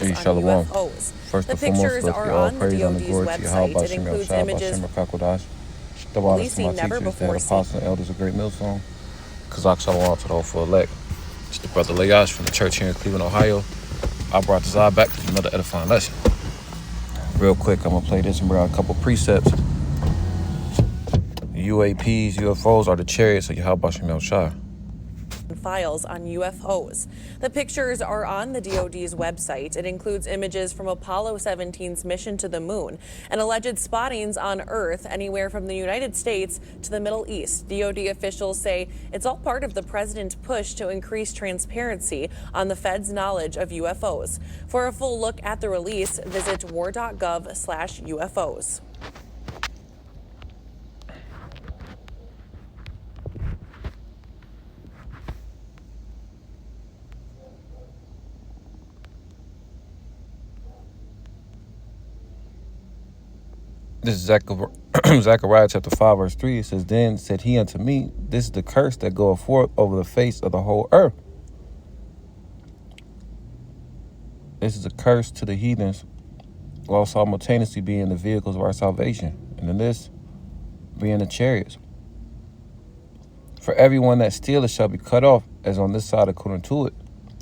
Hey, on Shalom. UFOs. First The and foremost, pictures let's are give all on the praise and the DoD's glory to Yahweh, website. It Bashem, includes Yahushua, images Bashem, Rakakwadash. Double honors to my releasing never teachers, the head before seen. apostles and elders of Great Millstone. Kazak Shalom to the hopeful elect. It's the brother Layash from the church here in Cleveland, Ohio. I brought this eye back with another edifying lesson. Real quick, I'm going to play this and bring out a couple precepts. UAPs, UFOs are the chariots of Yahweh, Bashem, Yahushua. Files on UFOs. The pictures are on the DoD's website. It includes images from Apollo 17's mission to the moon and alleged spottings on Earth anywhere from the United States to the Middle East. DoD officials say it's all part of the president's push to increase transparency on the Fed's knowledge of UFOs. For a full look at the release, visit war.gov/UFOs. This is Zechariah chapter 5, verse 3. It says, Then said he unto me, This is the curse that goeth forth over the face of the whole earth. This is a curse to the heathens, while simultaneously being the vehicles of our salvation, and in this being the chariots. For everyone that stealeth shall be cut off, as on this side according to it,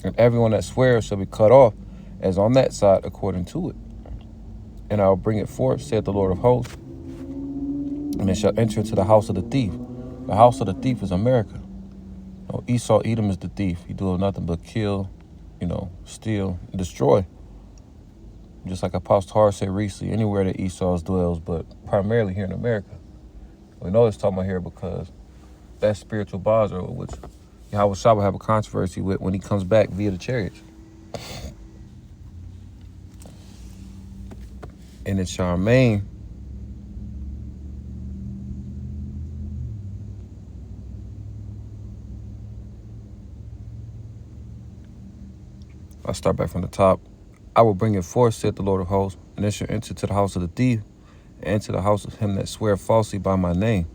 and everyone that sweareth shall be cut off, as on that side according to it. And I will bring it forth, saith the Lord of hosts, and it shall enter into the house of the thief. The house of the thief is America. Esau, Edom is the thief. He doeth nothing but kill, steal, destroy. Just like Apostle Har said recently, anywhere that Esau dwells, but primarily here in America. We know it's talking about here because that spiritual Basra, which Yahweh Shah will have a controversy with when he comes back via the chariots. And it's Charmaine. I'll start back from the top. I will bring it forth, said the Lord of hosts, and it shall enter to the house of the thief, and into the house of him that sweareth falsely by my name.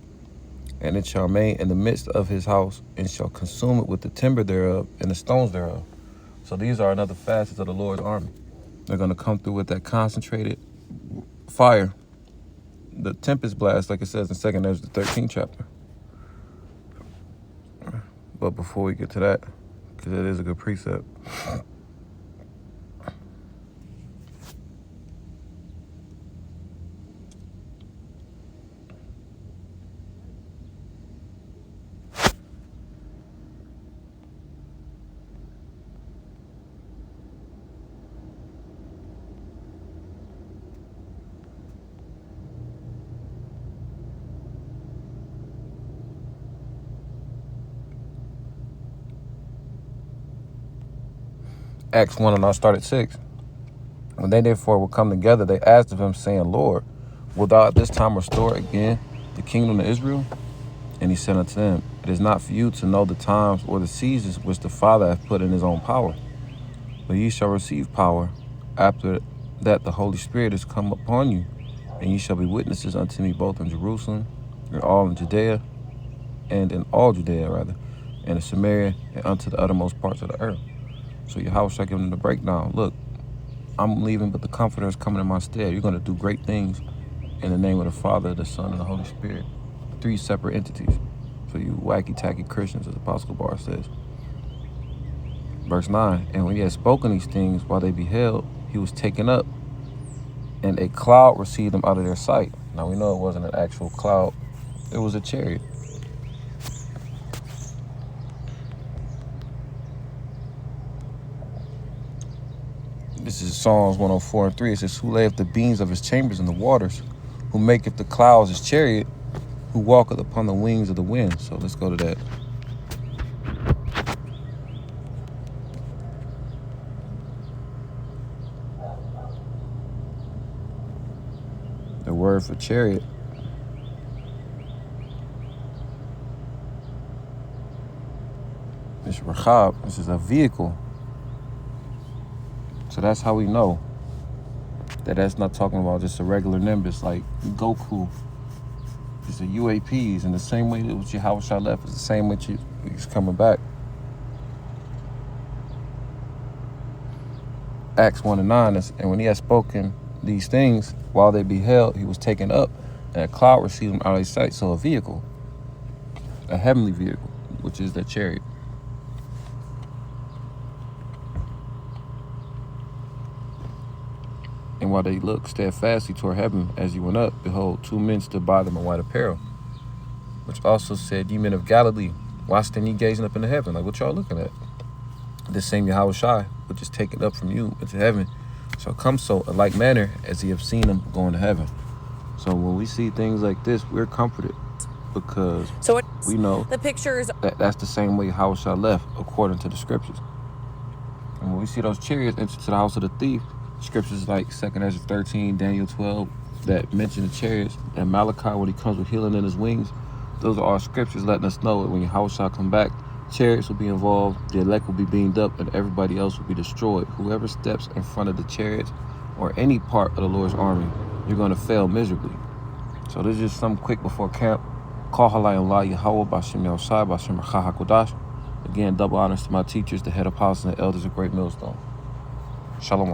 And it shall remain in the midst of his house, and shall consume it with the timber thereof and the stones thereof. So these are another facets of the Lord's army. They're going to come through with that concentrated fire, the tempest blast, like it says in 2 Ezra, the 13th chapter. But before we get to that, because it is a good precept, Acts 1, and I'll start at 6. When they therefore were come together, they asked of him, saying, Lord, wilt thou at this time restore again the kingdom of Israel? And he said unto them, It is not for you to know the times or the seasons which the Father hath put in his own power, but ye shall receive power after that the Holy Spirit is come upon you, and ye shall be witnesses unto me both in Jerusalem, and all in Judea, and in all Judea, rather, and in Samaria, and unto the uttermost parts of the earth. So Yahweh shall give them the breakdown. Look, I'm leaving, but the Comforter is coming in my stead. You're going to do great things in the name of the Father, the Son, and the Holy Spirit. 3 separate entities. For you wacky-tacky Christians, as Apostle Bar says. Verse 9, And when he had spoken these things while they beheld, he was taken up, and a cloud received him out of their sight. Now we know it wasn't an actual cloud. It was a chariot. This is Psalms 104 and 3. It says, Who layeth the beams of his chambers in the waters, who maketh the clouds his chariot, who walketh upon the wings of the wind. So let's go to that. The word for chariot is rachab. This is a vehicle. So that's how we know that that's not talking about just a regular Nimbus like Goku. It's the UAPs, and the same way that Yahweh Shah left is the same way he's coming back. Acts 1:9, and when he had spoken these things, while they beheld, he was taken up, and a cloud received him out of his sight. So a vehicle, a heavenly vehicle, which is the chariot. And while they looked steadfastly toward heaven as he went up, behold, 2 men stood by them in white apparel, which also said, Ye men of Galilee, why stand ye gazing up into heaven? Like, what y'all looking at? This same Yahushua, which is taken up from you into heaven, shall come so in like manner as ye have seen him go into heaven. So when we see things like this, we're comforted, because we know the pictures that's the same way Yahushua left, according to the scriptures. And when we see those chariots enter to the house of the thief, scriptures like 2nd Ezra 13, Daniel 12, that mention the chariots, and Malachi when he comes with healing in his wings, those are all scriptures letting us know that when Yahushua come back, chariots will be involved, the elect will be beamed up, and everybody else will be destroyed. Whoever steps in front of the chariots or any part of the Lord's army, you're going to fail miserably. So this is just something quick before camp. Call Halai Allah Yahweh Bashim Yahushai Bashim Racha HaKodash. Again, double honors to my teachers, the head apostles and elders of Great Millstone. Shalom.